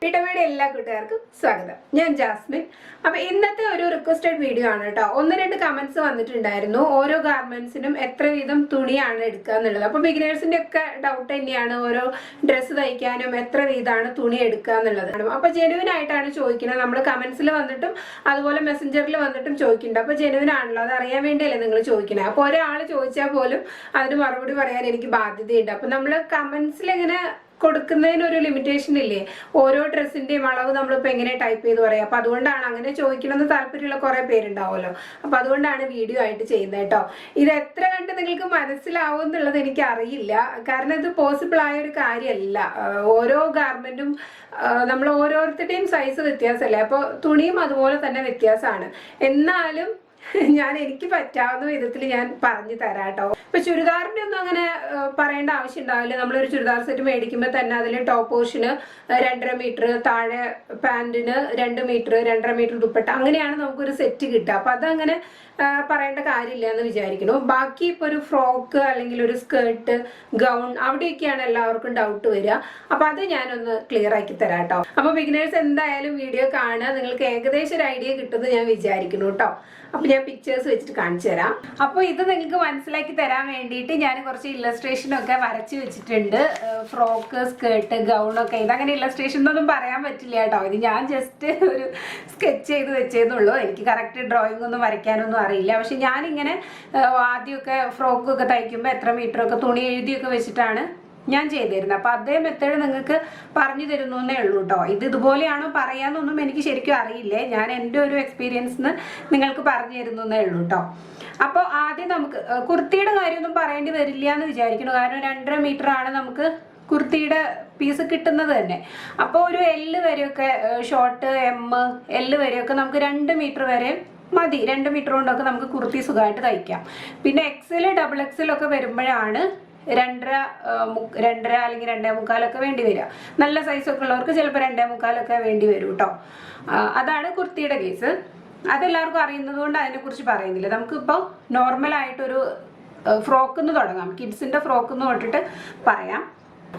വീട്ടമ്മയുടെ എല്ലാ കൂട്ടുകാർക്കും സ്വാഗതം. ഞാൻ ജാസ്മിൻ. അപ്പൊ ഇന്നത്തെ ഒരു റിക്വസ്റ്റഡ് വീഡിയോ ആണ് കേട്ടോ. 1-2 കമന്റ്സ് വന്നിട്ടുണ്ടായിരുന്നു. ഓരോ ഗാർമെന്റ്സിനും എത്ര വീതം തുണിയാണ് എടുക്കുക എന്നുള്ളത്. അപ്പൊ ബിഗിനേഴ്സിന്റെ ഒക്കെ ഡൗട്ട് തന്നെയാണ് ഓരോ ഡ്രസ്സ് തയ്ക്കാനും എത്ര വീതമാണ് തുണി എടുക്കുക എന്നുള്ളത്. അപ്പൊ ജെനുവിൻ ആയിട്ടാണ് ചോദിക്കുന്നത്. നമ്മൾ കമന്റ്സിൽ വന്നിട്ടും അതുപോലെ മെസ്സഞ്ചറിൽ വന്നിട്ടും ചോദിക്കുന്നുണ്ട്. അപ്പൊ ജെനുവിൻ ആണല്ലോ, അത് അറിയാൻ വേണ്ടിയല്ലേ നിങ്ങൾ ചോദിക്കുന്നത്. അപ്പൊ ഒരാൾ ചോദിച്ചാൽ പോലും അതിന് മറുപടി പറയാൻ എനിക്ക് ബാധ്യതയുണ്ട്. അപ്പൊ നമ്മൾ കമന്റ്സിൽ എങ്ങനെ കൊടുക്കുന്നതിന് ഒരു ലിമിറ്റേഷൻ ഇല്ലേ? ഓരോ ഡ്രസ്സിന്റെയും അളവ് നമ്മളിപ്പോൾ എങ്ങനെ ടൈപ്പ് ചെയ്ത് പറയാം. അപ്പൊ അതുകൊണ്ടാണ് അങ്ങനെ ചോദിക്കണമെന്ന് താല്പര്യമുള്ള കുറെ പേരുണ്ടാവുമല്ലോ. അപ്പൊ അതുകൊണ്ടാണ് വീഡിയോ ആയിട്ട് ചെയ്യുന്നത് കേട്ടോ. ഇത് എത്ര കണ്ട് നിങ്ങൾക്ക് മനസ്സിലാവും എന്നുള്ളത് എനിക്ക് അറിയില്ല, കാരണം ഇത് പോസിബിൾ ആയ ഒരു കാര്യമല്ല. ഓരോ ഗാർമെന്റും നമ്മൾ ഓരോരുത്തരുടെയും സൈസ് വ്യത്യാസമല്ലേ, അപ്പോൾ തുണിയും അതുപോലെ തന്നെ വ്യത്യാസമാണ്. എന്നാലും ഞാൻ എനിക്ക് പറ്റാവുന്ന വിധത്തിൽ ഞാൻ പറഞ്ഞു തരാം കേട്ടോ. ഇപ്പൊ ചുരിദാറിന്റെ ഒന്നും അങ്ങനെ പറയേണ്ട ആവശ്യം ഉണ്ടാവില്ല. നമ്മളൊരു ചുരിദാർ സെറ്റ് മേടിക്കുമ്പോൾ തന്നെ അതിൽ ടോപ്പ് പോർഷന് 2.5 മീറ്റർ, താഴെ പാന്റിന് 2 മീറ്റർ, 2.5 മീറ്റർ ദുപ്പട്ട, അങ്ങനെയാണ് നമുക്കൊരു സെറ്റ് കിട്ടുക. അപ്പൊ അതങ്ങനെ പറയേണ്ട കാര്യമില്ല എന്ന് വിചാരിക്കുന്നു. ബാക്കി ഇപ്പൊ ഒരു ഫ്രോക്ക് അല്ലെങ്കിൽ ഒരു സ്കേർട്ട്, ഗൗൺ, അവിടെയൊക്കെയാണ് എല്ലാവർക്കും ഡൗട്ട് വരിക. അപ്പൊ അത് ഞാനൊന്ന് ക്ലിയർ ആക്കി തരാം കേട്ടോ. അപ്പൊ ബിഗിനേഴ്സ് എന്തായാലും വീഡിയോ കാണുക, നിങ്ങൾക്ക് ഏകദേശം ഒരു ഐഡിയ കിട്ടുമെന്ന് ഞാൻ വിചാരിക്കുന്നു കേട്ടോ. അപ്പൊ ഞാൻ പിക്ചേഴ്സ് വെച്ചിട്ട് കാണിച്ചു തരാം. അപ്പൊ ഇത് നിങ്ങൾക്ക് മനസ്സിലാക്കി തരാൻ വേണ്ടിയിട്ട് ഞാൻ കുറച്ച് ഇല്ലസ്ട്രേഷൻ ഒക്കെ വരച്ചു വെച്ചിട്ടുണ്ട്. ഫ്രോക്ക്, സ്കേർട്ട്, ഗൗൺ ഒക്കെ. ഇതങ്ങനെ ഇല്ലസ്ട്രേഷൻ എന്നൊന്നും പറയാൻ പറ്റില്ല കേട്ടോ. ഇത് ഞാൻ ജസ്റ്റ് ഒരു സ്കെച്ച് ചെയ്ത് വെച്ചേന്നുള്ളൂ. എനിക്ക് കറക്റ്റ് ഡ്രോയിങ് ഒന്നും വരയ്ക്കാനൊന്നും അറിയില്ല. പക്ഷെ ഞാനിങ്ങനെ ആദ്യമൊക്കെ ഫ്രോക്കൊക്കെ തയ്ക്കുമ്പോൾ എത്ര മീറ്ററൊക്കെ തുണി എഴുതിയൊക്കെ വെച്ചിട്ടാണ് ഞാൻ ചെയ്തിരുന്നത്. അപ്പൊ അതേ മെത്തേഡ് നിങ്ങൾക്ക് പറഞ്ഞു തരുന്നേ ഉള്ളൂ കേട്ടോ. ഇത് ഇതുപോലെയാണോ പറയാന്നൊന്നും എനിക്ക് ശരിക്കും അറിയില്ലേ. ഞാൻ എൻ്റെ ഒരു എക്സ്പീരിയൻസിന് നിങ്ങൾക്ക് പറഞ്ഞു തരുന്നേ ഉള്ളൂ കേട്ടോ. അപ്പോൾ ആദ്യം നമുക്ക് കുർത്തിയുടെ കാര്യമൊന്നും പറയേണ്ടി വരില്ല എന്ന് വിചാരിക്കുന്നു, കാരണം 2.5 മീറ്റർ ആണ് നമുക്ക് കുർത്തിയുടെ പീസ് കിട്ടുന്നത് തന്നെ. അപ്പോൾ ഒരു എല്ല് വരെയൊക്കെ, ഷോർട്ട് എല്ല് വരെയൊക്കെ നമുക്ക് 2 മീറ്റർ വരെ മതി. 2 മീറ്റർ കൊണ്ടൊക്കെ നമുക്ക് കുർത്തി സുഖമായിട്ട് തയ്ക്കാം. പിന്നെ XL, XXL ഒക്കെ വരുമ്പോഴാണ് 2.5 അല്ലെങ്കിൽ 2.25 വേണ്ടി വരിക. നല്ല സൈസൊക്കെ ഉള്ളവർക്ക് ചിലപ്പോൾ 2.25 വേണ്ടി വരും കേട്ടോ. അതാണ് കുർത്തിയുടെ കേസ്. അതെല്ലാവർക്കും അറിയുന്നത് കൊണ്ട് അതിനെക്കുറിച്ച് പറയുന്നില്ല. നമുക്കിപ്പോൾ നോർമലായിട്ടൊരു ഫ്രോക്കിന്ന് തുടങ്ങാം. കിഡ്സിൻ്റെ ഫ്രോക്കിന്ന് തൊട്ടിട്ട് പറയാം.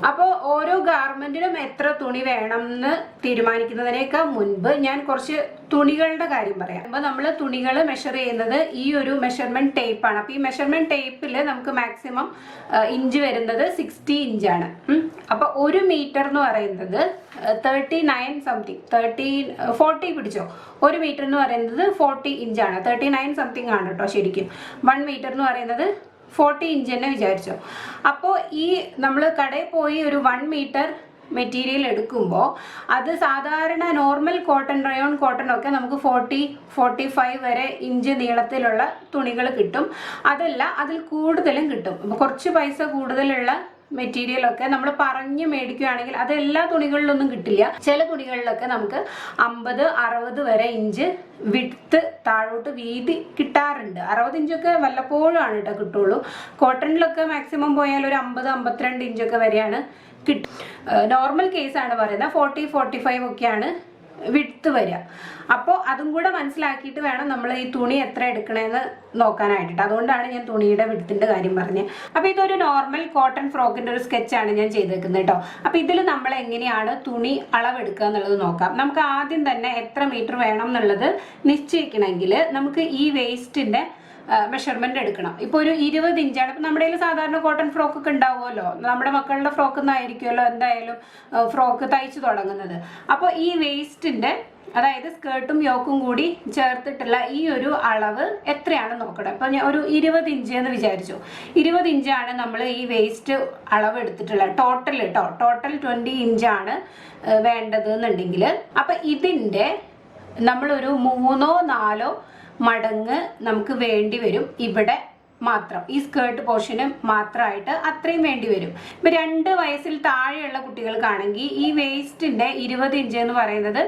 അപ്പോൾ ഓരോ ഗാർമെന്റിനും എത്ര തുണി വേണം എന്ന് തീരുമാനിക്കുന്നതിനേക്കാൾ മുൻപ് ഞാൻ കുറച്ച് തുണികളുടെ കാര്യം പറയാം. അപ്പോൾ നമ്മൾ തുണികൾ മെഷർ ചെയ്യുന്നത് ഈ ഒരു മെഷർമെന്റ് ടേപ്പാണ്. അപ്പോൾ ഈ മെഷർമെന്റ് ടേപ്പിൽ നമുക്ക് മാക്സിമം ഇഞ്ച് വരുന്നത് 60 ഇഞ്ചാണ്. അപ്പോൾ 1 മീറ്റർ എന്ന് പറയുന്നത് 39 സംതിങ്, 40 പിടിച്ചോ. 1 മീറ്റർ എന്ന് പറയുന്നത് 40 ഇഞ്ചാണ്. 39 സംതിങ് ആണ് കേട്ടോ ശരിക്കും. 1 മീറ്റർ എന്ന് പറയുന്നത് 40 ഇഞ്ച് തന്നെ വിചാരിച്ചോ. അപ്പോൾ ഈ നമ്മൾ കടയിൽ പോയി ഒരു 1 മീറ്റർ മെറ്റീരിയൽ എടുക്കുമ്പോൾ അത് സാധാരണ നോർമൽ കോട്ടൺ, റയോൺ കോട്ടൺ ഒക്കെ നമുക്ക് 40-45 വരെ ഇഞ്ച് നീളത്തിലുള്ള തുണികൾ കിട്ടും. അതല്ല, അതിൽ കൂടുതലും കിട്ടും. അപ്പോൾ കുറച്ച് പൈസ കൂടുതലുള്ള മെറ്റീരിയലൊക്കെ നമ്മൾ പറഞ്ഞ് മേടിക്കുകയാണെങ്കിൽ അത് എല്ലാ തുണികളിലൊന്നും കിട്ടില്ല. ചില തുണികളിലൊക്കെ നമുക്ക് 50-60 വരെ ഇഞ്ച് വിഡ്ത്ത്, താഴോട്ട് വീതി കിട്ടാറുണ്ട്. 60 ഇഞ്ചൊക്കെ വല്ലപ്പോഴും ആണ് കേട്ടോ കിട്ടുള്ളൂ. കോട്ടണിലൊക്കെ മാക്സിമം പോയാൽ ഒരു 50-52 ഇഞ്ചൊക്കെ വരെയാണ് കിട്ടും. നോർമൽ കേസാണ് പറയുന്നത്. 40-45 ഒക്കെയാണ് വിഡ്ത്ത് വരിക. അപ്പോൾ അതും കൂടെ മനസ്സിലാക്കിയിട്ട് വേണം നമ്മൾ ഈ തുണി എത്ര എടുക്കണമെന്ന് നോക്കാനായിട്ട്. അതുകൊണ്ടാണ് ഞാൻ തുണിയുടെ വിഡ്ത്തിന്റെ കാര്യം പറഞ്ഞത്. അപ്പോൾ ഇതൊരു നോർമൽ കോട്ടൺ ഫ്രോക്കിന്റെ ഒരു സ്കെച്ചാണ് ഞാൻ ചെയ്തേക്കുന്നത് കേട്ടോ. അപ്പോൾ ഇതിൽ നമ്മൾ എങ്ങനെയാണ് തുണി അളവെടുക്കുക എന്നുള്ളത് നോക്കാം. നമുക്ക് ആദ്യം തന്നെ എത്ര മീറ്റർ വേണം എന്നുള്ളത് നിശ്ചയിക്കണമെങ്കിൽ നമുക്ക് ഈ വേസ്റ്റിന്റെ മെഷർമെന്റ് എടുക്കണം. ഇപ്പോൾ ഒരു 20 ഇഞ്ചാണ്. ഇപ്പം നമ്മുടെ കയ്യിൽ സാധാരണ കോട്ടൺ ഫ്രോക്ക് ഒക്കെ ഉണ്ടാവുമല്ലോ, നമ്മുടെ മക്കളുടെ ഫ്രോക്ക് ഒന്നായിരിക്കുമല്ലോ എന്തായാലും ഫ്രോക്ക് തയ്ച്ചു തുടങ്ങുന്നത്. അപ്പോൾ ഈ വേസ്റ്റിന്റെ, അതായത് സ്കേർട്ടും യോക്കും കൂടി ചേർത്തിട്ടുള്ള ഈ ഒരു അളവ് എത്രയാണ് നോക്കണം. ഇപ്പം ഞാൻ ഒരു 20 ഇഞ്ച് എന്ന് വിചാരിച്ചു. 20 ഇഞ്ചാണ് നമ്മൾ ഈ വേസ്റ്റ് അളവ് എടുത്തിട്ടുള്ളത്. ടോട്ടൽ കേട്ടോ, ടോട്ടൽ 20 ഇഞ്ചാണ് വേണ്ടത് എന്നുണ്ടെങ്കിൽ, അപ്പം ഇതിൻ്റെ നമ്മളൊരു 3-4 മടങ്ങ് നമുക്ക് വേണ്ടി വരും. ഇവിടെ മാത്രം ഈ സ്കേർട്ട് പോർഷന് മാത്രമായിട്ട് അത്രയും വേണ്ടി വരും. ഇപ്പം 2 വയസ്സിൽ താഴെയുള്ള കുട്ടികൾക്കാണെങ്കിൽ ഈ വേസ്റ്റിന്റെ 20 ഇഞ്ച് എന്ന് പറയുന്നത്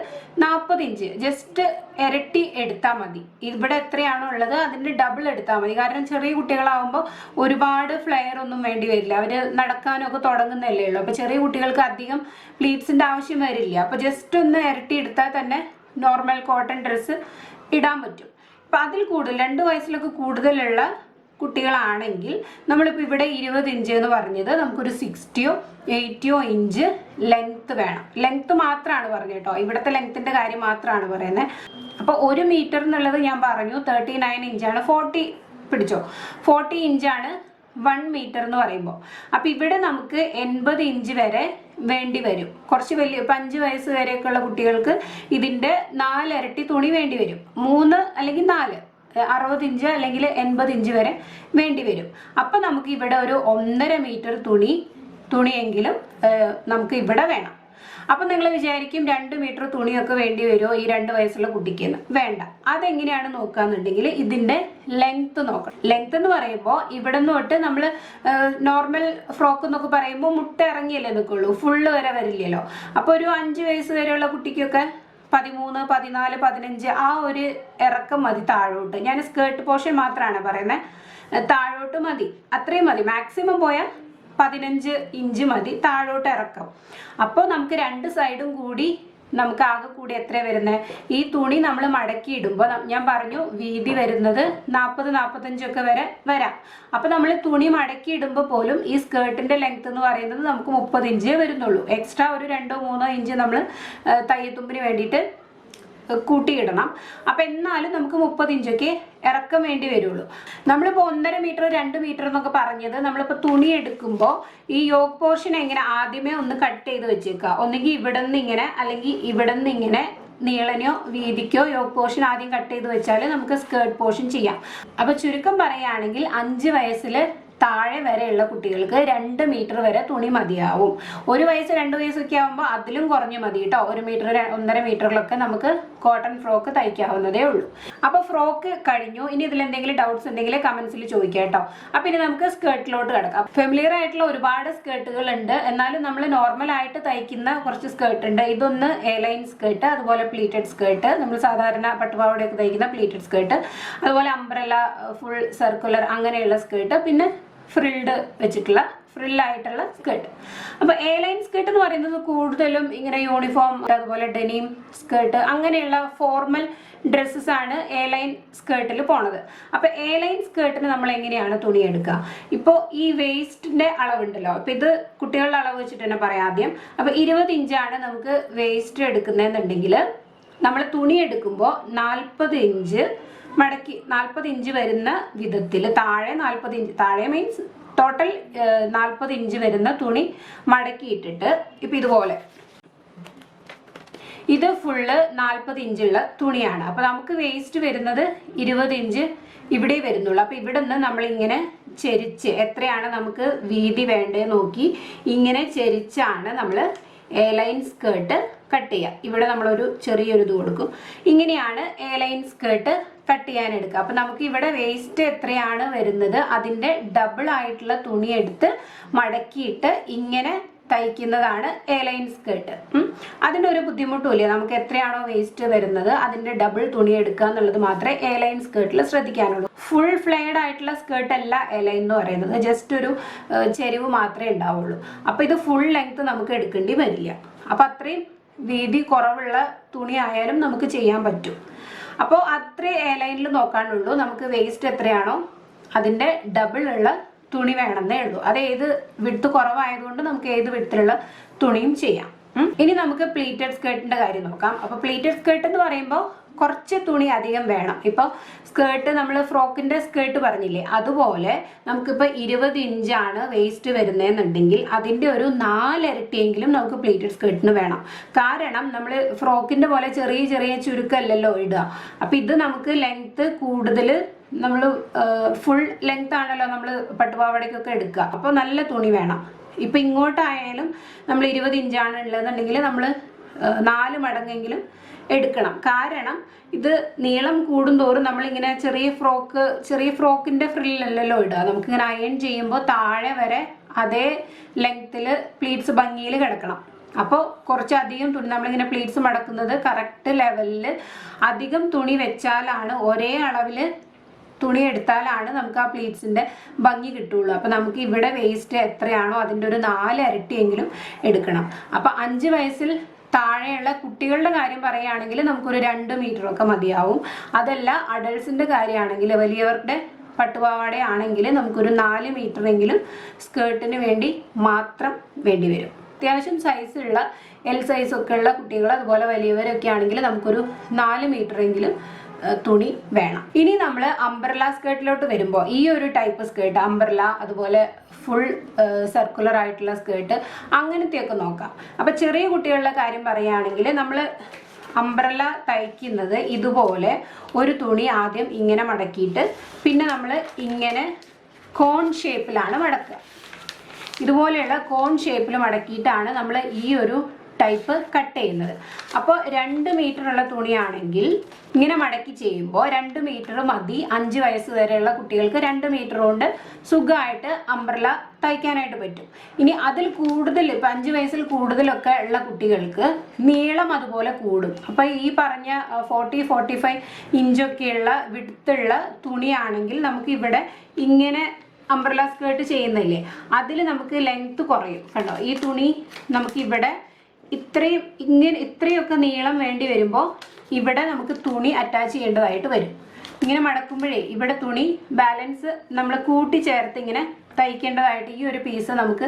40 ഇഞ്ച് ജസ്റ്റ് ഇരട്ടി എടുത്താൽ മതി. ഇവിടെ എത്രയാണോ ഉള്ളത് അതിന്റെ ഡബിൾ എടുത്താൽ മതി. കാരണം ചെറിയ കുട്ടികളാവുമ്പോൾ ഒരുപാട് ഫ്ലെയർ ഒന്നും വേണ്ടി വരില്ല. അവർ നടക്കാനൊക്കെ തുടങ്ങുന്നല്ലേ ഉള്ളൂ. അപ്പോൾ ചെറിയ കുട്ടികൾക്ക് അധികം പ്ലീറ്റ്സിന്റെ ആവശ്യം വരില്ല. അപ്പോൾ ജസ്റ്റ് ഒന്ന് ഇരട്ടി എടുത്താൽ തന്നെ നോർമൽ കോട്ടൺ ഡ്രസ്സ് ഇടാൻ പറ്റും. അപ്പം അതിൽ കൂടുതൽ 2 വയസ്സിലൊക്കെ കൂടുതലുള്ള കുട്ടികളാണെങ്കിൽ നമ്മളിപ്പോൾ ഇവിടെ 20 ഇഞ്ച് എന്ന് പറഞ്ഞത് നമുക്കൊരു 60യോ 80യോ ഇഞ്ച് ലെങ്ത്ത് വേണം. ലെങ്ത്ത് മാത്രമാണ് പറഞ്ഞത് കേട്ടോ, ഇവിടുത്തെ ലെങ്ത്തിൻ്റെ കാര്യം മാത്രമാണ് പറയുന്നത്. അപ്പോൾ 1 മീറ്റർ എന്നുള്ളത് ഞാൻ പറഞ്ഞു 39 ഇഞ്ചാണ്. 40 പിടിച്ചോ, 40 ഇഞ്ചാണ് 1 മീറ്റർ എന്ന് പറയുമ്പോൾ. അപ്പം ഇവിടെ നമുക്ക് 80 ഇഞ്ച് വരെ വേണ്ടി വരും. കുറച്ച് വലിയ 5 വയസ്സ് വരെയൊക്കെയുള്ള കുട്ടികൾക്ക് ഇതിൻ്റെ 4 ഇരട്ടി തുണി വേണ്ടി വരും. 3 അല്ലെങ്കിൽ 4, 60 ഇഞ്ച് അല്ലെങ്കിൽ 80 ഇഞ്ച് വരെ വേണ്ടി വരും. അപ്പം നമുക്ക് ഇവിടെ ഒരു 1.5 മീറ്റർ തുണിയെങ്കിലും നമുക്ക് ഇവിടെ വേണം. അപ്പം നിങ്ങൾ വിചാരിക്കും 2 മീറ്റർ തുണിയൊക്കെ വേണ്ടി വരുമോ ഈ 2 വയസ്സുള്ള കുട്ടിക്ക് എന്ന്? വേണ്ട. അതെങ്ങനെയാണ് നോക്കാന്നുണ്ടെങ്കിൽ ഇതിൻ്റെ ലെങ്ത്ത് നോക്കണം. ലെങ്ത്ത് എന്ന് പറയുമ്പോൾ ഇവിടെ നിന്ന് തൊട്ട് നമ്മൾ നോർമൽ ഫ്രോക്ക് എന്നൊക്കെ പറയുമ്പോൾ മുട്ട ഇറങ്ങിയല്ലേ നിൽക്കുള്ളൂ, ഫുള്ള് വരെ വരില്ലല്ലോ. അപ്പോൾ ഒരു 5 വയസ്സ് വരെയുള്ള കുട്ടിക്കൊക്കെ 13, 14, 15 ആ ഒരു ഇറക്കം മതി താഴോട്ട്. ഞാൻ സ്കേർട്ട് പോർഷൻ മാത്രമാണ് പറയുന്നത്. താഴോട്ട് മതി, അത്രയും മതി. മാക്സിമം പോയാൽ 15 ഇഞ്ച് മതി താഴോട്ട് ഇറക്കം. അപ്പോൾ നമുക്ക് 2 സൈഡും കൂടി നമുക്ക് ആകെ കൂടി എത്ര വരുന്നത്? ഈ തുണി നമ്മൾ മടക്കി ഇടുമ്പോൾ ഞാൻ പറഞ്ഞു വീതി വരുന്നത് 40-45 ഒക്കെ വരെ വരാം. അപ്പോൾ നമ്മൾ തുണി മടക്കി ഇടുമ്പോൾ പോലും ഈ സ്കേർട്ടിൻ്റെ ലെങ്ത് എന്ന് പറയുന്നത് നമുക്ക് 30 ഇഞ്ചേ വരുന്നുള്ളൂ. എക്സ്ട്രാ ഒരു 2-3 ഇഞ്ച് നമ്മൾ തയ്യത്തുമ്പിന് വേണ്ടിയിട്ട് കൂട്ടിയിടണം. അപ്പം എന്നാലും നമുക്ക് 30 ഇഞ്ചൊക്കെ ഇറക്കം വേണ്ടി വരുള്ളൂ. നമ്മളിപ്പോൾ 1.5 മീറ്റർ 2 മീറ്റർ എന്നൊക്കെ പറഞ്ഞത് നമ്മളിപ്പോൾ തുണി എടുക്കുമ്പോൾ ഈ യോക്ക് പോർഷൻ എങ്ങനെ ആദ്യമേ ഒന്ന് കട്ട് ചെയ്ത് വെച്ചേക്കുക. ഒന്നുകിൽ ഇവിടെ നിന്ന് ഇങ്ങനെ അല്ലെങ്കിൽ ഇവിടെ നിന്ന് ഇങ്ങനെ നീളനോ വീതിക്കോ യോക്ക് പോർഷൻ ആദ്യം കട്ട് ചെയ്ത് വെച്ചാൽ നമുക്ക് സ്കേർട്ട് പോർഷൻ ചെയ്യാം. അപ്പോൾ ചുരുക്കം പറയുകയാണെങ്കിൽ 5 വയസ്സിൽ താഴെ വരെയുള്ള കുട്ടികൾക്ക് 2 മീറ്റർ വരെ തുണി മതിയാവും. 1 വയസ്സ് 2 വയസ്സൊക്കെ ആകുമ്പോൾ അതിലും കുറഞ്ഞ് മതി കേട്ടോ. 1 മീറ്റർ 1.5 മീറ്ററിലൊക്കെ നമുക്ക് കോട്ടൺ ഫ്രോക്ക് തയ്ക്കാവുന്നതേ ഉള്ളൂ. അപ്പോൾ ഫ്രോക്ക് കഴിഞ്ഞു. ഇനി ഇതിലെന്തെങ്കിലും ഡൗട്ട്സ് ഉണ്ടെങ്കിൽ കമൻസിൽ ചോദിക്കാം കേട്ടോ. അപ്പം ഇനി നമുക്ക് സ്കേർട്ടിലോട്ട് കിടക്കാം. ഫെമിലിയർ ആയിട്ടുള്ള ഒരുപാട് സ്കേർട്ടുകൾ ഉണ്ട്. എന്നാലും നമ്മൾ നോർമലായിട്ട് തയ്ക്കുന്ന കുറച്ച് സ്കേർട്ട് ഉണ്ട്. ഇതൊന്ന് എയർലൈൻ സ്കേർട്ട്, അതുപോലെ പ്ലീറ്റഡ് സ്കേർട്ട്, നമ്മൾ സാധാരണ പട്ടുപാവാടയൊക്കെ തയ്ക്കുന്ന പ്ലീറ്റഡ് സ്കേർട്ട്, അതുപോലെ അംബ്രല്ല ഫുൾ സർക്കുലർ അങ്ങനെയുള്ള സ്കേർട്ട്, പിന്നെ ഫ്രിൽഡ് വെച്ചിട്ടുള്ള ഫ്രില്ലായിട്ടുള്ള സ്കേർട്ട്. അപ്പോൾ എയർലൈൻ സ്കേർട്ട് എന്ന് പറയുന്നത് കൂടുതലും ഇങ്ങനെ യൂണിഫോം, അതുപോലെ ഡെനിം സ്കേർട്ട് അങ്ങനെയുള്ള ഫോർമൽ ഡ്രസ്സസ് ആണ് എയർലൈൻ സ്കേർട്ടിൽ പോണത്. അപ്പോൾ എയർലൈൻ സ്കേർട്ടിന് നമ്മൾ എങ്ങനെയാണ് തുണി എടുക്കുക? ഇപ്പോൾ ഈ വേസ്റ്റിൻ്റെ അളവുണ്ടല്ലോ, അപ്പോൾ ഇത് കുട്ടികളുടെ അളവ് വെച്ചിട്ട് തന്നെ പറയാം ആദ്യം. അപ്പോൾ 20 ഇഞ്ചാണ് നമുക്ക് വേസ്റ്റ് എടുക്കുന്നതെന്നുണ്ടെങ്കിൽ നമ്മൾ തുണി എടുക്കുമ്പോൾ 40 ഇഞ്ച് മടക്കി 40 ഇഞ്ച് വരുന്ന വിധത്തിൽ താഴെ 40 ഇഞ്ച്, താഴെ മീൻസ് ടോട്ടൽ 40 ഇഞ്ച് വരുന്ന തുണി മടക്കിയിട്ടിട്ട് ഇപ്പം ഇതുപോലെ ഇത് ഫുള്ള് 40 ഇഞ്ചുള്ള തുണിയാണ്. അപ്പോൾ നമുക്ക് വേസ്റ്റ് വരുന്നത് 20 ഇഞ്ച് ഇവിടെ വരുന്നുള്ളൂ. അപ്പോൾ ഇവിടെ നിന്ന് നമ്മളിങ്ങനെ ചെരിച്ച് എത്രയാണ് നമുക്ക് വീതി വേണ്ടത് നോക്കി ഇങ്ങനെ ചെരിച്ചാണ് നമ്മൾ എയർലൈൻ സ്കേർട്ട് കട്ട് ചെയ്യുക. ഇവിടെ നമ്മളൊരു ചെറിയൊരു ഇത് കൊടുക്കും. ഇങ്ങനെയാണ് എയർലൈൻ സ്കേർട്ട് കട്ട് ചെയ്യാൻ എടുക്കുക. അപ്പം നമുക്ക് ഇവിടെ വേസ്റ്റ് എത്രയാണ് വരുന്നത് അതിൻ്റെ ഡബിൾ ആയിട്ടുള്ള തുണി എടുത്ത് മടക്കിയിട്ട് ഇങ്ങനെ തയ്ക്കുന്നതാണ് എയർലൈൻ സ്കേർട്ട്. അതിൻ്റെ ഒരു ബുദ്ധിമുട്ടുമില്ല. നമുക്ക് എത്രയാണോ വേസ്റ്റ് വരുന്നത് അതിൻ്റെ ഡബിൾ തുണി എടുക്കുക എന്നുള്ളത് മാത്രമേ എയർലൈൻ സ്കേർട്ടിൽ ശ്രദ്ധിക്കാനുള്ളൂ. ഫുൾ ഫ്ലെയർഡ് ആയിട്ടുള്ള സ്കേർട്ട് അല്ല എയർലൈൻ എന്ന് പറയുന്നത്, ജസ്റ്റ് ഒരു ചെരിവ് മാത്രമേ ഉണ്ടാവുള്ളൂ. അപ്പോൾ ഇത് ഫുൾ ലെങ്ത് നമുക്ക് എടുക്കേണ്ടി വരില്ല. അപ്പോൾ അത്രയും വീതി കുറവുള്ള തുണി ആയാലും നമുക്ക് ചെയ്യാൻ പറ്റും. അപ്പോൾ അത്രേ എയർലൈനിൽ നോക്കാനുള്ളൂ. നമുക്ക് വേസ്റ്റ് എത്രയാണോ അതിൻ്റെ ഡബിൾ ഉള്ള തുണി വേണമെന്നേ ഉള്ളൂ. അത് ഏത് വിഡ്ത്ത് കുറവായതുകൊണ്ട് നമുക്ക് ഏത് വിഡ്ത്തിലുള്ള തുണിയും ചെയ്യാം. ഇനി നമുക്ക് പ്ലീറ്റഡ് സ്കേർട്ടിൻ്റെ കാര്യം നോക്കാം. അപ്പോൾ പ്ലീറ്റഡ് സ്കേർട്ട് എന്ന് പറയുമ്പോൾ കുറച്ച് തുണി അധികം വേണം. ഇപ്പോൾ സ്കേർട്ട് നമ്മൾ ഫ്രോക്കിൻ്റെ സ്കേർട്ട് പറഞ്ഞില്ലേ, അതുപോലെ നമുക്കിപ്പോൾ 20 ഇഞ്ചാണ് വേസ്റ്റ് വരുന്നതെന്നുണ്ടെങ്കിൽ അതിൻ്റെ ഒരു 4 ഇരട്ടിയെങ്കിലും നമുക്ക് പ്ലീറ്റഡ് സ്കേർട്ടിന് വേണം. കാരണം നമ്മൾ ഫ്രോക്കിൻ്റെ പോലെ ചെറിയ ചെറിയ ചുരുക്കമല്ലല്ലോ ഇടുക. അപ്പോൾ ഇത് നമുക്ക് ലെങ്ത്ത് കൂടുതൽ, നമ്മൾ ഫുൾ ലെങ്ത് ആണല്ലോ നമ്മൾ പട്ടുപാവാടയ്ക്കൊക്കെ എടുക്കുക. അപ്പോൾ നല്ല തുണി വേണം. ഇപ്പം ഇങ്ങോട്ടായാലും നമ്മൾ 20 ഇഞ്ചാണ് ഉള്ളതെന്നുണ്ടെങ്കിൽ നമ്മൾ 4 മടങ്ങെങ്കിലും എടുക്കണം. കാരണം ഇത് നീളം കൂടുന്തോറും നമ്മളിങ്ങനെ ചെറിയ ഫ്രോക്കിൻ്റെ ഫ്രില്ലല്ലോ ഇടുക. നമുക്കിങ്ങനെ അയൺ ചെയ്യുമ്പോൾ താഴെ വരെ അതേ ലെങ്ത്തിൽ പ്ലീറ്റ്സ് ഭംഗിയിൽ കിടക്കണം. അപ്പോൾ കുറച്ചധികം തുണി നമ്മളിങ്ങനെ പ്ലീറ്റ്സ് മടക്കുന്നത് കറക്റ്റ് ലെവലിൽ അധികം തുണി വെച്ചാലാണ്, ഒരേ അളവിൽ തുണി എടുത്താലാണ് നമുക്ക് ആ പ്ലീറ്റ്സിൻ്റെ ഭംഗി കിട്ടുള്ളൂ. അപ്പോൾ നമുക്ക് ഇവിടെ വേസ്റ്റ് എത്രയാണോ അതിൻ്റെ ഒരു 4 ഇരട്ടിയെങ്കിലും എടുക്കണം. അപ്പോൾ 5 വയസ്സിൽ താഴെയുള്ള കുട്ടികളുടെ കാര്യം പറയുകയാണെങ്കിൽ നമുക്കൊരു 2 മീറ്ററൊക്കെ മതിയാവും. അതല്ല അഡൾട്ട്സിൻ്റെ കാര്യമാണെങ്കിൽ, വലിയവരുടെ പട്ടുപാവാടയാണെങ്കിൽ നമുക്കൊരു 4 മീറ്ററെങ്കിലും സ്കേർട്ടിന് വേണ്ടി മാത്രം വേണ്ടി വരും. അത്യാവശ്യം സൈസുള്ള എൽ സൈസൊക്കെ ഉള്ള കുട്ടികൾ അതുപോലെ വലിയവരൊക്കെ ആണെങ്കിൽ നമുക്കൊരു 4 മീറ്ററെങ്കിലും തുണി വേണം. ഇനി നമ്മൾ അംബ്രല സ്കേർട്ടിലോട്ട് വരുമ്പോൾ ഈ ഒരു ടൈപ്പ് സ്കേർട്ട് അംബ്രല അതുപോലെ ഫുൾ സർക്കുലർ ആയിട്ടുള്ള സ്കേർട്ട് അങ്ങനത്തെയൊക്കെ നോക്കാം. അപ്പം ചെറിയ കുട്ടികളുടെ കാര്യം പറയുകയാണെങ്കിൽ നമ്മൾ അംബ്രല തയ്ക്കുന്നത് ഇതുപോലെ ഒരു തുണി ആദ്യം ഇങ്ങനെ മടക്കിയിട്ട് പിന്നെ നമ്മൾ ഇങ്ങനെ കോൺ ഷേപ്പിലാണ് മടക്കുക. ഇതുപോലെയുള്ള കോൺ ഷേപ്പിൽ മടക്കിയിട്ടാണ് നമ്മൾ ഈ ഒരു ടൈപ്പ് കട്ട് ചെയ്യുന്നത്. അപ്പോൾ 2 മീറ്ററുള്ള തുണിയാണെങ്കിൽ ഇങ്ങനെ മടക്കി ചെയ്യുമ്പോൾ 2 മീറ്റർ മതി. 5 വയസ്സ് വരെയുള്ള കുട്ടികൾക്ക് 2 മീറ്റർ കൊണ്ട് സുഖമായിട്ട് അംബ്രല തയ്ക്കാനായിട്ട് പറ്റും. ഇനി അതിൽ കൂടുതൽ ഇപ്പം 5 വയസ്സിൽ കൂടുതലൊക്കെ ഉള്ള കുട്ടികൾക്ക് നീളം അതുപോലെ കൂടും. അപ്പോൾ ഈ പറഞ്ഞ 40-45 ഇഞ്ചൊക്കെയുള്ള വിടുത്തുള്ള തുണിയാണെങ്കിൽ നമുക്ക് ഇവിടെ ഇങ്ങനെ അംബ്രല സ്കേർട്ട് ചെയ്യുന്നില്ലേ അതിൽ നമുക്ക് ലെങ്ത് കുറയും. കണ്ടോ, ഈ തുണി നമുക്കിവിടെ ഇത്രയൊക്കെ നീളം വേണ്ടി വരുമ്പോൾ ഇവിടെ നമുക്ക് തുണി അറ്റാച്ച് ചെയ്യേണ്ടതായിട്ട് വരും. ഇങ്ങനെ മടക്കുമ്പോഴേ ഇവിടെ തുണി ബാലൻസ് നമ്മൾ കൂട്ടിച്ചേർത്ത് ഇങ്ങനെ തയ്ക്കേണ്ടതായിട്ട് ഈ ഒരു പീസ് നമുക്ക്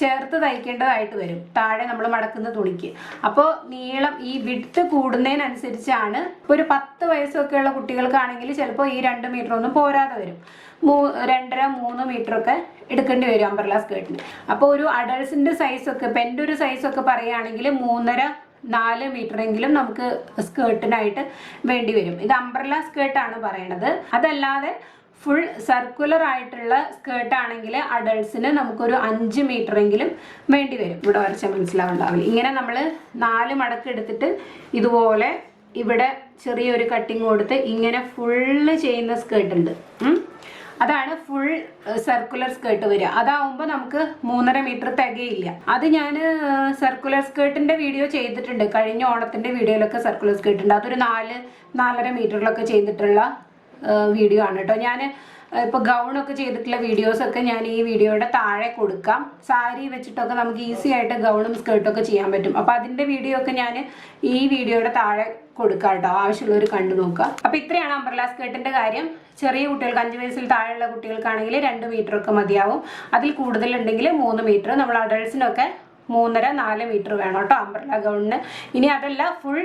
ചേർത്ത് തയ്ക്കേണ്ടതായിട്ട് വരും താഴെ നമ്മൾ മടക്കുന്ന തുണിക്ക്. അപ്പോൾ നീളം ഈ വിഡ്ത്ത് കൂടുന്നതിനനുസരിച്ചാണ്. ഒരു 10 വയസ്സൊക്കെ ഉള്ള കുട്ടികൾക്കാണെങ്കിൽ ചിലപ്പോൾ ഈ 2 മീറ്റർ ഒന്നും പോരാതെ വരും. 2.5-3 മീറ്ററൊക്കെ എടുക്കേണ്ടി വരും അംബ്രല സ്കേർട്ടിന്. അപ്പോൾ ഒരു അഡൾട്ട്സിൻ്റെ സൈസൊക്കെ ഇപ്പം എൻ്റെ ഒരു സൈസൊക്കെ പറയുകയാണെങ്കിൽ 3.5-4 മീറ്ററെങ്കിലും നമുക്ക് സ്കേർട്ടിനായിട്ട് വേണ്ടി വരും. ഇത് അംബ്രല സ്കേർട്ടാണ് പറയണത്. അതല്ലാതെ ഫുൾ സർക്കുലർ ആയിട്ടുള്ള സ്കേർട്ട് ആണെങ്കിൽ അഡൾട്ട്സിന് നമുക്കൊരു 5 മീറ്ററെങ്കിലും വേണ്ടി വരും. ഇവിടെ വരച്ചാൽ മനസ്സിലാവുണ്ടാവില്ല. ഇങ്ങനെ നമ്മൾ 4 മടക്ക് എടുത്തിട്ട് ഇതുപോലെ ഇവിടെ ചെറിയൊരു കട്ടിങ് കൊടുത്ത് ഇങ്ങനെ ഫുള്ള് ചെയ്യുന്ന സ്കേർട്ട് ഉണ്ട്. അതാണ് ഫുൾ സർക്കുലർ സ്കേർട്ട് വരിക. അതാവുമ്പോൾ നമുക്ക് 3.5 മീറ്റർ തികയില്ല. അത് ഞാൻ സർക്കുലർ സ്കേർട്ടിൻ്റെ വീഡിയോ ചെയ്തിട്ടുണ്ട്. കഴിഞ്ഞ ഓണത്തിൻ്റെ വീഡിയോയിലൊക്കെ സർക്കുലർ സ്കേർട്ട് ഉണ്ട്. അതൊരു 4-4.5 മീറ്ററിലൊക്കെ ചെയ്തിട്ടുള്ള വീഡിയോ ആണ് കേട്ടോ. ഞാൻ ഇപ്പോൾ ഗൗണൊക്കെ ചെയ്തിട്ടുള്ള വീഡിയോസൊക്കെ ഞാൻ ഈ വീഡിയോയുടെ താഴെ കൊടുക്കാം. സാരി വെച്ചിട്ടൊക്കെ നമുക്ക് ഈസി ആയിട്ട് ഗൗണും സ്കേർട്ടൊക്കെ ചെയ്യാൻ പറ്റും. അപ്പോൾ അതിൻ്റെ വീഡിയോ ഒക്കെ ഞാൻ ഈ വീഡിയോയുടെ താഴെ കൊടുക്കാം കേട്ടോ, ആവശ്യമുള്ളവർ കണ്ടു നോക്കുക. അപ്പോൾ ഇത്രയാണ് അംബ്രല സ്കേർട്ടിൻ്റെ കാര്യം. ചെറിയ കുട്ടികൾക്ക് 5 വയസ്സിൽ താഴെയുള്ള കുട്ടികൾക്കാണെങ്കിൽ 2 മീറ്ററൊക്കെ മതിയാവും. അതിൽ കൂടുതലുണ്ടെങ്കിൽ 3 മീറ്റർ. നമ്മൾ അഡൾട്ട്സിനൊക്കെ 3.5-4 മീറ്റർ വേണം കേട്ടോ അംബ്രല ഗൗണിന്. ഇനി അതല്ല ഫുൾ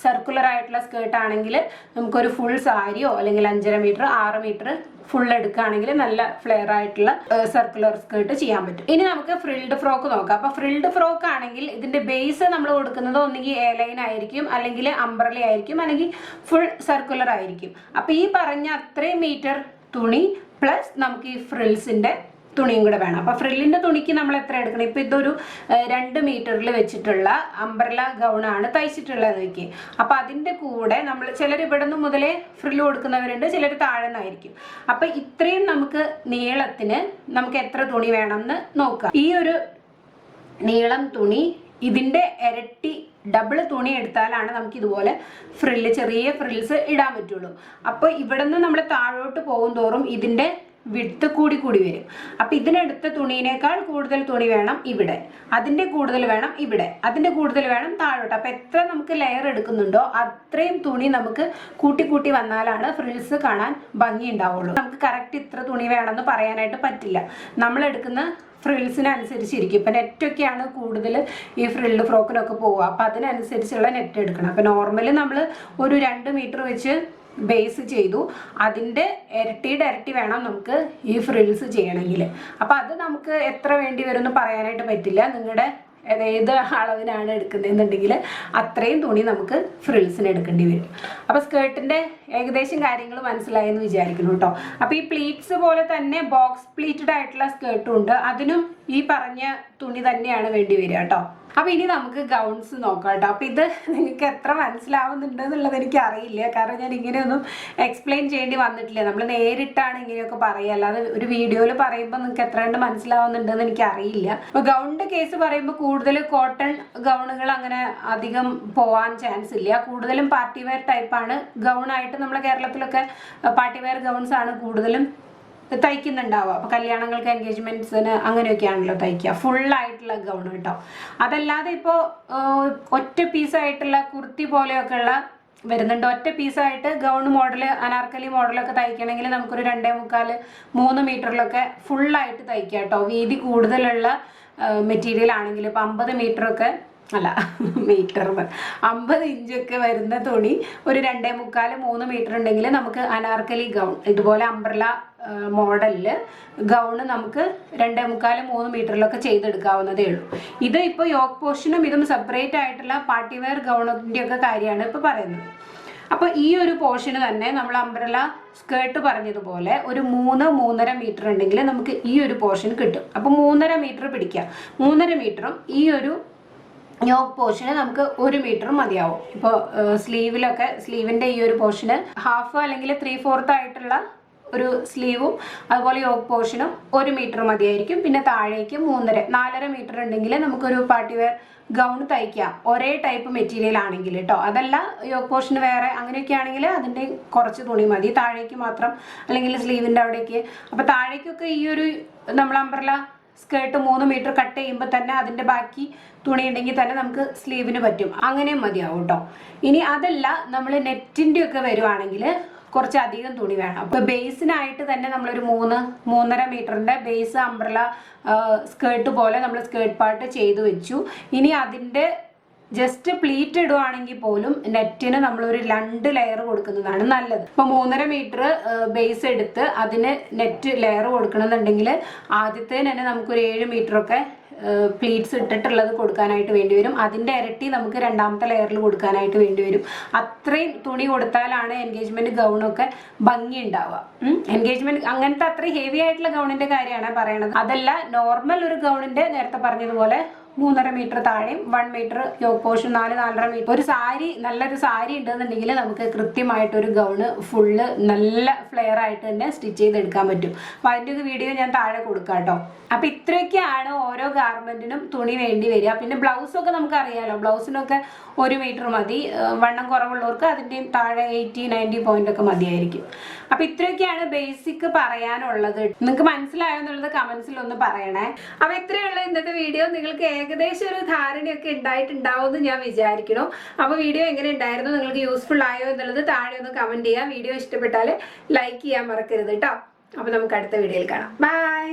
സർക്കുലർ ആയിട്ടുള്ള സ്കേർട്ട് ആണെങ്കിൽ നമുക്കൊരു ഫുൾ സാരിയോ അല്ലെങ്കിൽ 5.5 മീറ്റർ 6 മീറ്റർ ഫുൾ എടുക്കുകയാണെങ്കിൽ നല്ല ഫ്ലെയർ ആയിട്ടുള്ള സർക്കുലർ സ്കേർട്ട് ചെയ്യാൻ പറ്റും. ഇനി നമുക്ക് ഫ്രിൽഡ് ഫ്രോക്ക് നോക്കാം. അപ്പോൾ ഫ്രിൽഡ് ഫ്രോക്ക് ആണെങ്കിൽ ഇതിന്റെ ബേസ് നമ്മൾ കൊടുക്കുന്നത് ഒന്നുകിൽ എ ലൈൻ ആയിരിക്കും, അല്ലെങ്കിൽ അംബ്രല ആയിരിക്കും, അല്ലെങ്കിൽ ഫുൾ സർക്കുലർ ആയിരിക്കും. അപ്പോൾ ഈ പറഞ്ഞ അത്രയും മീറ്റർ തുണി പ്ലസ് നമുക്ക് ഈ ഫ്രിൽസിന്റെ തുണിയും കൂടെ വേണം. അപ്പോൾ ഫ്രില്ലിൻ്റെ തുണിക്ക് നമ്മൾ എത്ര എടുക്കണം? ഇപ്പോൾ ഇതൊരു 2 മീറ്ററിൽ വെച്ചിട്ടുള്ള അംബ്രല ഗൗണാണ് തയ്ച്ചിട്ടുള്ളത് എനിക്ക്. അപ്പോൾ അതിൻ്റെ കൂടെ നമ്മൾ ചിലർ ഇവിടെ നിന്ന് മുതലേ ഫ്രില്ല് കൊടുക്കുന്നവരുണ്ട്, ചിലർ താഴെ നിന്നായിരിക്കും. അപ്പോൾ ഇത്രയും നമുക്ക് നീളത്തിന് നമുക്ക് എത്ര തുണി വേണമെന്ന് നോക്കാം. ഈ ഒരു നീളം തുണി ഇതിൻ്റെ ഇരട്ടി ഡബിൾ തുണി എടുത്താലാണ് നമുക്ക് ഇതുപോലെ ഫ്രില്ല് ചെറിയ ഫ്രിൽസ് ഇടാൻ പറ്റുള്ളൂ. അപ്പോൾ ഇവിടെ നിന്ന് നമ്മൾ താഴോട്ട് പോകും തോറും ഇതിൻ്റെ വിഡ്ത്ത് കൂടി വരും. അപ്പം ഇതിനെടുത്ത തുണിയേക്കാൾ കൂടുതൽ തുണി വേണം ഇവിടെ, അതിൻ്റെ കൂടുതൽ വേണം ഇവിടെ, അതിൻ്റെ കൂടുതൽ വേണം താഴോട്ട്. അപ്പം എത്ര നമുക്ക് ലെയർ എടുക്കുന്നുണ്ടോ അത്രയും തുണി നമുക്ക് കൂട്ടി വന്നാലാണ് ഫ്രിൽസ് കാണാൻ ഭംഗി ഉണ്ടാവുള്ളൂ. നമുക്ക് കറക്റ്റ് ഇത്ര തുണി വേണമെന്ന് പറയാനായിട്ട് പറ്റില്ല. നമ്മൾ എടുക്കുന്ന ഫ്രിൽസിനനുസരിച്ചിരിക്കും. ഇപ്പം നെറ്റൊക്കെയാണ് കൂടുതൽ ഈ ഫ്രില്ല് ഫ്രോക്കിനൊക്കെ പോവുക. അപ്പം അതിനനുസരിച്ചുള്ള നെറ്റ് എടുക്കണം. അപ്പം നോർമലി നമ്മൾ ഒരു 2 മീറ്റർ വെച്ച് ബേസ് ചെയ്തു, അതിൻ്റെ ഇരട്ടി വേണം നമുക്ക് ഈ ഫ്രിൽസ് ചെയ്യണമെങ്കിൽ. അപ്പോൾ അത് നമുക്ക് എത്ര വേണ്ടി വരും എന്ന് പറയാനായിട്ട് പറ്റില്ല. നിങ്ങളുടെ ഏത് അളവിനാണ് എടുക്കുന്നതെന്നുണ്ടെങ്കിൽ അത്രയും തുണി നമുക്ക് ഫ്രിൽസിന് എടുക്കേണ്ടി വരും. അപ്പോൾ സ്കേർട്ടിൻ്റെ ഏകദേശം കാര്യങ്ങൾ മനസ്സിലായെന്ന് വിചാരിക്കുന്നു കേട്ടോ. അപ്പോൾ ഈ പ്ലീറ്റ്സ് പോലെ തന്നെ ബോക്സ് പ്ലീറ്റഡ് ആയിട്ടുള്ള സ്കേർട്ടും ഉണ്ട്. അതിനും ഈ പറഞ്ഞ തുണി തന്നെയാണ് വേണ്ടി വരിക കേട്ടോ. അപ്പോൾ ഇനി നമുക്ക് ഗൗൺസ് നോക്കാം കേട്ടോ. അപ്പോൾ ഇത് നിങ്ങൾക്ക് എത്ര മനസ്സിലാവുന്നുണ്ട് എന്നുള്ളത് എനിക്ക് അറിയില്ല, കാരണം ഞാൻ ഇങ്ങനെയൊന്നും എക്സ്പ്ലെയിൻ ചെയ്യേണ്ടി വന്നിട്ടില്ല. നമ്മൾ നേരിട്ടാണ് ഇങ്ങനെയൊക്കെ പറയുക, അല്ലാതെ ഒരു വീഡിയോയിൽ പറയുമ്പോൾ നിങ്ങൾക്ക് എത്ര കണ്ട് മനസ്സിലാവുന്നുണ്ടെന്ന് എനിക്ക് അറിയില്ല. അപ്പോൾ ഗൗണിൻ്റെ കേസ് പറയുമ്പോൾ കൂടുതൽ കോട്ടൺ ഗൗണുകൾ അങ്ങനെ അധികം പോകാൻ ചാൻസ് ഇല്ല. കൂടുതലും പാർട്ടി വെയർ ടൈപ്പാണ് ഗൗണായിട്ട്. നമ്മുടെ കേരളത്തിലൊക്കെ പാർട്ടി വെയർ ഗൗൺസ് ആണ് കൂടുതലും തയ്ക്കുന്നുണ്ടാവുക. അപ്പോൾ കല്യാണങ്ങൾക്ക് എൻഗേജ്മെൻറ്റ്സിന് അങ്ങനെയൊക്കെയാണല്ലോ തയ്ക്കുക, ഫുള്ളായിട്ടുള്ള ഗൗൺ കേട്ടോ. അതല്ലാതെ ഇപ്പോൾ ഒറ്റ പീസായിട്ടുള്ള കുർത്തി പോലെയൊക്കെയുള്ള വരുന്നുണ്ട്. ഒറ്റ പീസായിട്ട് ഗൗൺ മോഡൽ അനാർക്കലി മോഡലൊക്കെ തയ്ക്കണമെങ്കിൽ നമുക്കൊരു 2.25-3 മീറ്ററിലൊക്കെ ഫുള്ളായിട്ട് തയ്ക്കാം കേട്ടോ. വീതി കൂടുതലുള്ള മെറ്റീരിയൽ ആണെങ്കിൽ ഇപ്പോൾ 50 മീറ്ററൊക്കെ അല്ല മീറ്റർ 50 ഇഞ്ചൊക്കെ വരുന്ന തുണി ഒരു 2.25-3 മീറ്റർ ഉണ്ടെങ്കിൽ നമുക്ക് അനാർക്കലി ഗൗൺ ഇതുപോലെ അംബ്രല മോഡലില് ഗൗണ് നമുക്ക് 2.25-3 മീറ്ററിലൊക്കെ ചെയ്തെടുക്കാവുന്നതേ ഉള്ളൂ. ഇത് ഇപ്പോൾ യോക്ക് പോർഷനും ഇതും സെപ്പറേറ്റ് ആയിട്ടുള്ള പാർട്ടി വെയർ ഗൗണിൻ്റെ ഒക്കെ കാര്യമാണ് ഇപ്പോൾ പറയുന്നത്. അപ്പോൾ ഈ ഒരു പോർഷന് തന്നെ നമ്മൾ അംബ്രല സ്കേർട്ട് പറഞ്ഞതുപോലെ ഒരു 3-3.5 മീറ്റർ ഉണ്ടെങ്കിൽ നമുക്ക് ഈ ഒരു പോർഷൻ കിട്ടും. അപ്പോൾ 3.5 മീറ്റർ പിടിക്കുക. 3.5 മീറ്ററും ഈ ഒരു യോക്ക് പോർഷന് നമുക്ക് 1 മീറ്റർ മതിയാവും. ഇപ്പോൾ സ്ലീവിലൊക്കെ സ്ലീവിൻ്റെ ഈ ഒരു പോർഷന് ഹാഫ് അല്ലെങ്കിൽ 3/4 ആയിട്ടുള്ള ഒരു സ്ലീവും അതുപോലെ യോക്ക് പോർഷനും 1 മീറ്റർ മതിയായിരിക്കും. പിന്നെ താഴേക്ക് 4.5 മീറ്റർ ഉണ്ടെങ്കിൽ നമുക്കൊരു പാർട്ടി വെയർ ഗൗൺ തയ്ക്കാം, ഒരേ ടൈപ്പ് മെറ്റീരിയൽ ആണെങ്കിൽ കേട്ടോ. അതല്ല യോക്ക് പോർഷന് വേറെ അങ്ങനെയൊക്കെ ആണെങ്കിൽ അതിൻ്റെ കുറച്ച് തുണി മതി താഴേക്ക് മാത്രം, അല്ലെങ്കിൽ സ്ലീവിൻ്റെ അവിടേക്ക്. അപ്പോൾ താഴേക്കൊക്കെ ഈ ഒരു നമ്മൾ അംബ്രല സ്കേർട്ട് 3 മീറ്റർ കട്ട് ചെയ്യുമ്പോൾ തന്നെ അതിൻ്റെ ബാക്കി തുണി ഉണ്ടെങ്കിൽ തന്നെ നമുക്ക് സ്ലീവിന് പറ്റും, അങ്ങനെയും മതിയാവും കേട്ടോ. ഇനി അതല്ല നമ്മൾ നെറ്റിൻ്റെ ഒക്കെ വരുവാണെങ്കിൽ കുറച്ച് അധികം തുണി വേണം. അപ്പോൾ ബേസിനായിട്ട് തന്നെ നമ്മളൊരു 3-3.5 മീറ്ററിൻ്റെ ബേസ് അംബ്രല സ്കേർട്ട് പോലെ നമ്മൾ സ്കേർട്ട് പാർട്ട് ചെയ്തു വെച്ചു. ഇനി അതിൻ്റെ ജസ്റ്റ് പ്ലീറ്റ് ഇടുവാണെങ്കിൽ പോലും നെറ്റിന് നമ്മളൊരു 2 ലെയർ കൊടുക്കുന്നതാണ് നല്ലത്. ഇപ്പോൾ 3.5 മീറ്റർ ബേസ് എടുത്ത് അതിന് നെറ്റ് ലെയർ കൊടുക്കണമെന്നുണ്ടെങ്കിൽ ആദ്യത്തേന് തന്നെ നമുക്കൊരു 7 മീറ്ററൊക്കെ പ്ലീറ്റ്സ് ഇട്ടിട്ടുള്ളത് കൊടുക്കാനായിട്ട് വേണ്ടി വരും. അതിൻ്റെ ഇരട്ടി നമുക്ക് രണ്ടാമത്തെ ലെയറിൽ കൊടുക്കാനായിട്ട് വേണ്ടി വരും. അത്രയും തുണി കൊടുത്താലാണ് എൻഗേജ്മെൻറ്റ് ഗൗണൊക്കെ ഭംഗി ഉണ്ടാവുക. എൻഗേജ്മെൻറ്റ് അങ്ങനത്തെ അത്രയും ഹെവി ആയിട്ടുള്ള ഗൗണിൻ്റെ കാര്യമാണ് പറയണത്. അതല്ല നോർമൽ ഒരു ഗൗണിൻ്റെ നേരത്തെ പറഞ്ഞതുപോലെ 3.5 മീറ്റർ താഴെയും 1 മീറ്റർ യോക്ക് പോർഷൻ 4-4.5 മീറ്റർ. ഒരു സാരി നല്ലൊരു സാരി ഉണ്ടെന്നുണ്ടെങ്കിൽ നമുക്ക് കൃത്യമായിട്ടൊരു ഗൗണ് ഫുള്ള് നല്ല ഫ്ലെയർ ആയിട്ട് തന്നെ സ്റ്റിച്ച് ചെയ്തെടുക്കാൻ പറ്റും. അപ്പോൾ അതിൻ്റെ ഒരു വീഡിയോ ഞാൻ താഴെ കൊടുക്കാം കേട്ടോ. അപ്പോൾ ഇത്രയൊക്കെയാണ് ഓരോ ഗാർമെൻറ്റിനും തുണി വേണ്ടി വരിക. പിന്നെ ബ്ലൗസൊക്കെ നമുക്കറിയാലോ, ബ്ലൗസിനൊക്കെ 1 മീറ്റർ മതി. വണ്ണം കുറവുള്ളവർക്ക് അതിൻ്റെയും താഴെ 80-90 പോയിന്റ് ഒക്കെ മതിയായിരിക്കും. അപ്പോൾ ഇത്രയൊക്കെയാണ് ബേസിക് പറയാനുള്ളത്. നിങ്ങൾക്ക് മനസ്സിലായോ എന്നുള്ളത് കമൻസിൽ ഒന്ന് പറയണേ. അപ്പോൾ ഇത്രയുള്ള ഇന്നത്തെ വീഡിയോ. നിങ്ങൾക്ക് ഏകദേശം ഒരു ധാരണയൊക്കെ ഉണ്ടായിട്ടുണ്ടാവും എന്ന് ഞാൻ വിചാരിക്കുന്നു. അപ്പോൾ വീഡിയോ എങ്ങനെ ഉണ്ടായിരുന്നു, നിങ്ങൾക്ക് യൂസ്ഫുൾ ആയോ എന്നുള്ളത് താഴെ ഒന്ന് കമൻറ്റ് ചെയ്യുക. വീഡിയോ ഇഷ്ടപ്പെട്ടാൽ ലൈക്ക് ചെയ്യാൻ മറക്കരുത് കേട്ടോ. അപ്പോൾ നമുക്ക് അടുത്ത വീഡിയോയിൽ കാണാം. ബൈ.